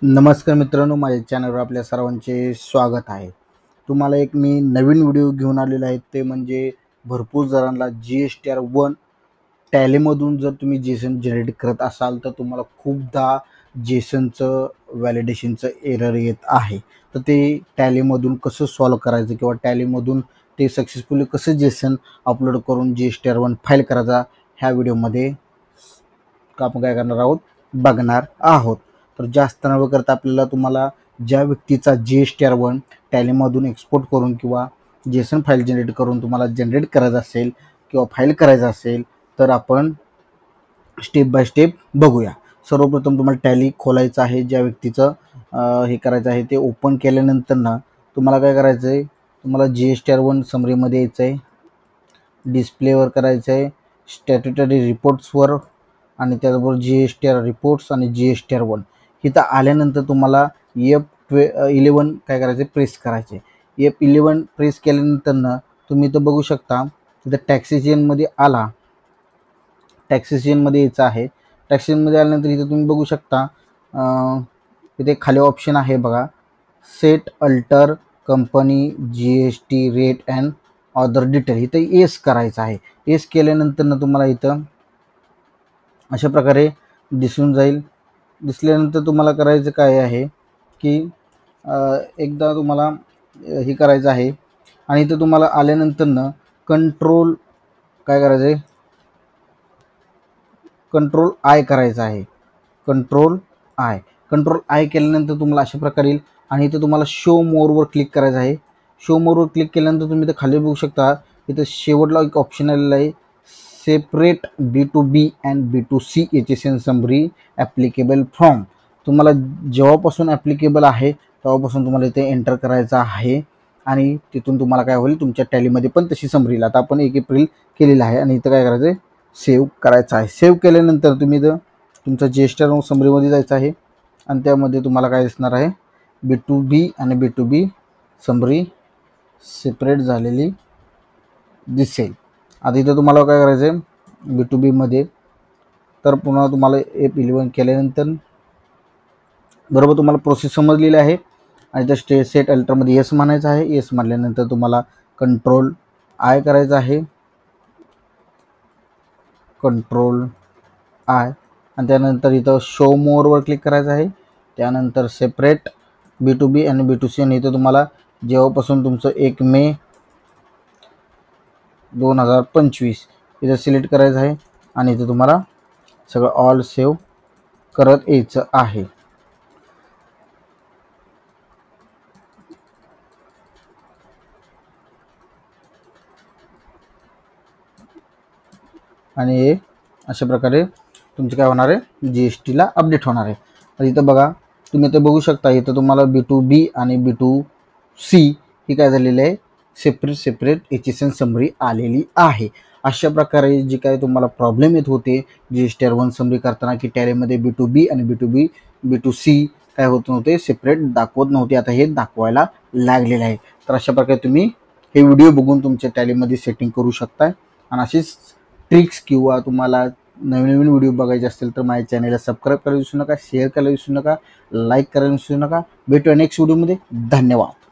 नमस्कार मित्रांनो, माझ्या चॅनलवर आपल्या सर्वांचे स्वागत आहे। तुम्हाला एक मी नवीन व्हिडिओ घेऊन आलेला आहे। ते म्हणजे भरपूर जणांना GSTR1 टॅलीमधून जर तुम्ही जेसन जनरेट करत असाल तर तुम्हाला खूपदा जेसनचं व्हॅलिडेशनचं एरर येत आहे। तर ते टॅलीमधून कसं सॉल्व्ह करायचं किंवा टॅलीमधून ते सक्सेसफुली कसं जेसन अपलोड करून GSTR1 फाईल करायचा ह्या व्हिडिओमध्ये आपण काय करणार आहोत बघणार आहोत। तर जास्त न करता आपल्याला तुम्हाला ज्या व्यक्तीचा GSTR1 टॅलीमधून एक्सपोर्ट करून किंवा जेसन फाईल जनरेट करून तुम्हाला जनरेट करायचं असेल किंवा फाईल करायचं असेल तर आपण स्टेप बाय स्टेप बघूया। सर्वप्रथम तुम्हाला टॅली खोलायचं आहे। ज्या व्यक्तीचं हे करायचं आहे ते ओपन केल्यानंतर ना तुम्हाला काय करायचं आहे, तुम्हाला GSTR1 समरीमध्ये यायचं आहे, डिस्प्लेवर करायचं आहे, स्टॅट्युटरी रिपोर्ट्सवर आणि त्याचबरोबर GSTR रिपोर्ट्स आणि GSTR1 इथं आल्यानंतर तुम्हाला F11 काय करायचं प्रेस करायचे। F11 प्रेस केल्यानंतर ना तुम्ही इथं बघू शकता, इथं टॅक्सेशनमध्ये आला, टॅक्सेशनमध्ये यायचं आहे। टॅक्सेशनमध्ये आल्यानंतर इथं तुम्ही बघू शकता इथे खाली ऑप्शन आहे बघा, set alter company GST rate and other detail, इथं येस करायचं आहे। येस केल्यानंतर ना तुम्हाला इथं अशा प्रकारे दिसून जाईल। दिसल्यानंतर तुम्हाला करायचं काय आहे की एकदा तुम्हाला हे करायचं आहे आणि इथं तुम्हाला आल्यानंतर ना कंट्रोल काय करायचं आहे, कंट्रोल आय करायचं आहे। कंट्रोल आय केल्यानंतर तुम्हाला अशा प्रकारे येईल आणि इथं तुम्हाला शो मोरवर क्लिक करायचं आहे। शो मोरवर क्लिक केल्यानंतर तुम्ही इथं खाली बघू शकता, इथं शेवटला एक ऑप्शन आलेला आहे, separate B2B and B2C HSN summary applicable from. तुम्हाला जेव्हापासून ॲप्लिकेबल आहे तेव्हापासून तुम्हाला इथे एंटर करायचं आहे आणि तिथून तुम्हाला काय होईल, तुमच्या टॅलीमध्ये पण तशी समरी येईल। आता आपण 1 एप्रिल केलेलं आहे आणि इथं काय करायचं आहे, सेव्ह करायचं आहे। सेव्ह केल्यानंतर तुम्ही इथं तुमचा GSTR समरीमध्ये जायचं आहे आणि त्यामध्ये तुम्हाला काय दिसणार आहे, B2B आणि B2B समरी सेपरेट झालेली दिसेल। आता इथं तुम्हाला काय करायचं आहे B2B मध्ये, तर पुन्हा तुम्हाला F11 केल्यानंतर बरोबर तुम्हाला प्रोसेस समजलेली आहे आणि त्या सेट अल्टरमध्ये येस म्हणायचं आहे। येस म्हटल्यानंतर तुम्हाला कंट्रोल आय करायचं आहे, कंट्रोल आय, आणि त्यानंतर इथं शो मोरवर क्लिक करायचं आहे। त्यानंतर सेपरेट B2B आणि B2C आणि इथं तुम्हाला जेव्हापासून तुमचं 1 मे 2025 इथं सिलेक्ट करायचं आहे आणि इथं तुम्हाला सगळं ऑल सेव्ह करत यायचं आहे। आणि हे अशा प्रकारे तुमचे काय होणार आहे, GSTला अपडेट होणार आहे। तर इथं बघा, तुम्ही इथं बघू शकता, इथं तुम्हाला B2B आणि B2C ही काय झालेली आहे, सेपरेट HSN समरी आलेली आहे। अशा प्रकारे जे काय तुम्हाला प्रॉब्लेम येत होते GSTR1 समरी करताना की टॅलीमध्ये B2B आणि B2C काय होत नव्हते, सेपरेट दाखवत नव्हते, आता हे दाखवायला लागलेलं आहे। तर अशा प्रकारे तुम्ही हे व्हिडिओ बघून तुमच्या टॅलीमध्ये सेटिंग करू शकता आणि अशीच ट्रिक्स किंवा तुम्हाला नवीन व्हिडिओ बघायचे असतील तर माझ्या चॅनलला सबस्क्राईब करायला विसरू नका, शेअर करायला विसरू नका, लाईक करायला विसरू नका। भेटूया नेक्स्ट व्हिडिओमध्ये। धन्यवाद।